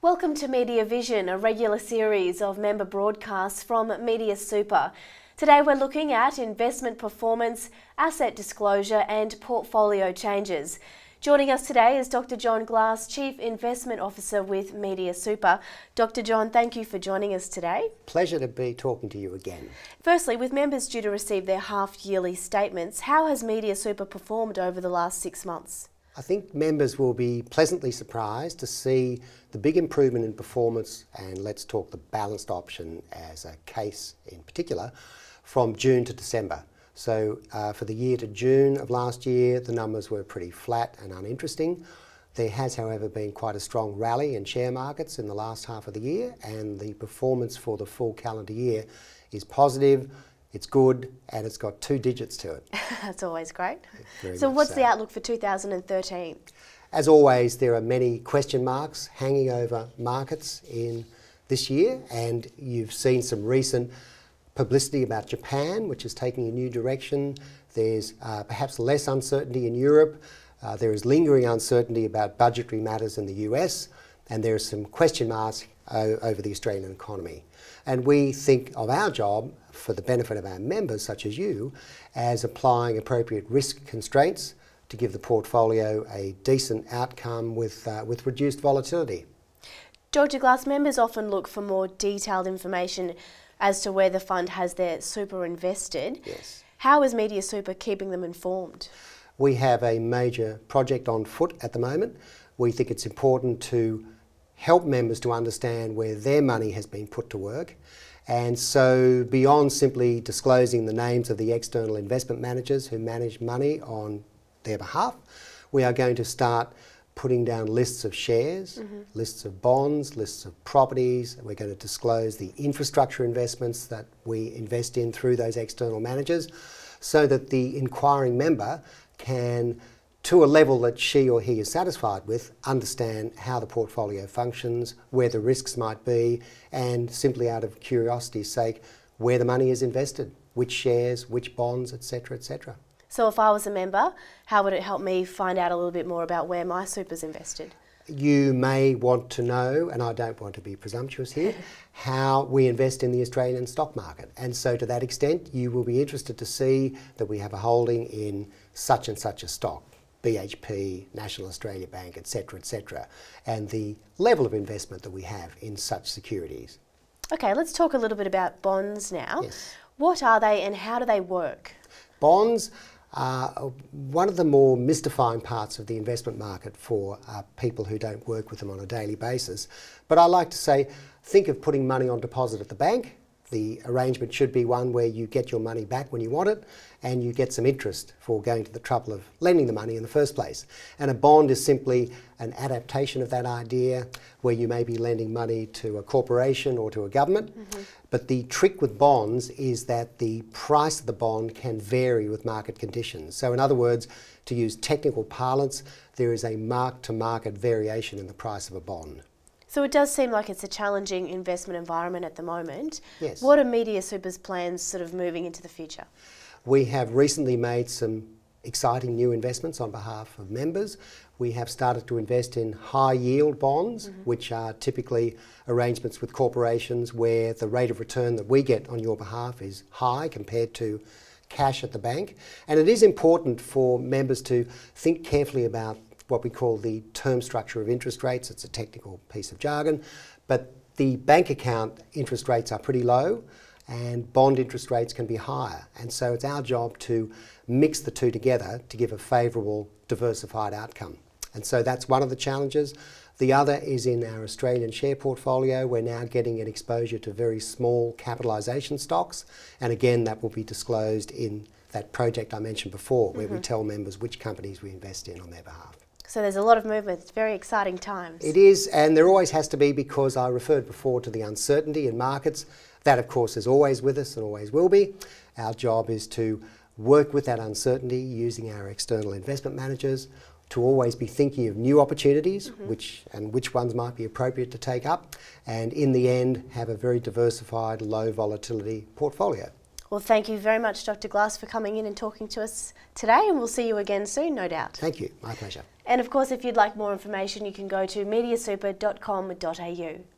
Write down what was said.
Welcome to Media Vision, a regular series of member broadcasts from Media Super. Today we're looking at investment performance, asset disclosure and portfolio changes. Joining us today is Dr. John Glass, Chief Investment Officer with Media Super. Dr. John, thank you for joining us today. Pleasure to be talking to you again. Firstly, with members due to receive their half-yearly statements, how has Media Super performed over the last 6 months? I think members will be pleasantly surprised to see the big improvement in performance, and let's talk the balanced option as a case in particular, from June to December. So for the year to June of last year, the numbers were pretty flat and uninteresting. There has, however, been quite a strong rally in share markets in the last half of the year, and the performance for the full calendar year is positive. It's good, and it's got 2 digits to it. That's always great. So what's the outlook for 2013? As always, there are many question marks hanging over markets in this year, and you've seen some recent publicity about Japan, which is taking a new direction. There's perhaps less uncertainty in Europe. There is lingering uncertainty about budgetary matters in the US, and there are some question marks over the Australian economy. And we think of our job, for the benefit of our members such as you, as applying appropriate risk constraints to give the portfolio a decent outcome with reduced volatility. Dr. Glass, members often look for more detailed information as to where the fund has their super invested. Yes. How is Media Super keeping them informed? We have a major project on foot at the moment. We think it's important to help members to understand where their money has been put to work. And so beyond simply disclosing the names of the external investment managers who manage money on their behalf, we are going to start putting down lists of shares, lists of bonds, lists of properties. We're going to disclose the infrastructure investments that we invest in through those external managers, so that the inquiring member can, to a level that she or he is satisfied with, understand how the portfolio functions, where the risks might be, and simply out of curiosity's sake, where the money is invested, which shares, which bonds, etc., etc. So if I was a member, how would it help me find out a little bit more about where my super's invested? You may want to know, and I don't want to be presumptuous here, how we invest in the Australian stock market. And so to that extent, you will be interested to see that we have a holding in such and such a stock, BHP, National Australia Bank, etc., etc., and the level of investment that we have in such securities. Okay, let's talk a little bit about bonds now. Yes. What are they and how do they work? Bonds are one of the more mystifying parts of the investment market for people who don't work with them on a daily basis. But I like to say, think of putting money on deposit at the bank. The arrangement should be one where you get your money back when you want it, and you get some interest for going to the trouble of lending the money in the first place. And a bond is simply an adaptation of that idea, where you may be lending money to a corporation or to a government. But the trick with bonds is that the price of the bond can vary with market conditions. So in other words, to use technical parlance, there is a mark-to-market variation in the price of a bond. So it does seem like it's a challenging investment environment at the moment. Yes. What are Media Super's plans sort of moving into the future? We have recently made some exciting new investments on behalf of members. We have started to invest in high yield bonds, which are typically arrangements with corporations where the rate of return that we get on your behalf is high compared to cash at the bank. And it is important for members to think carefully about what we call the term structure of interest rates. It's a technical piece of jargon, but the bank account interest rates are pretty low and bond interest rates can be higher. And so it's our job to mix the two together to give a favourable, diversified outcome. And so that's one of the challenges. The other is in our Australian share portfolio. We're now getting an exposure to very small capitalisation stocks. And again, that will be disclosed in that project I mentioned before, where we tell members which companies we invest in on their behalf. So there's a lot of movement. It's very exciting times. It is, and there always has to be, because I referred before to the uncertainty in markets. That, of course, is always with us and always will be. Our job is to work with that uncertainty using our external investment managers, to always be thinking of new opportunities, which ones might be appropriate to take up, and in the end have a very diversified, low volatility portfolio. Well, thank you very much, Dr. Glass, for coming in and talking to us today, and we'll see you again soon, no doubt. Thank you. My pleasure. And of course, if you'd like more information, you can go to mediasuper.com.au.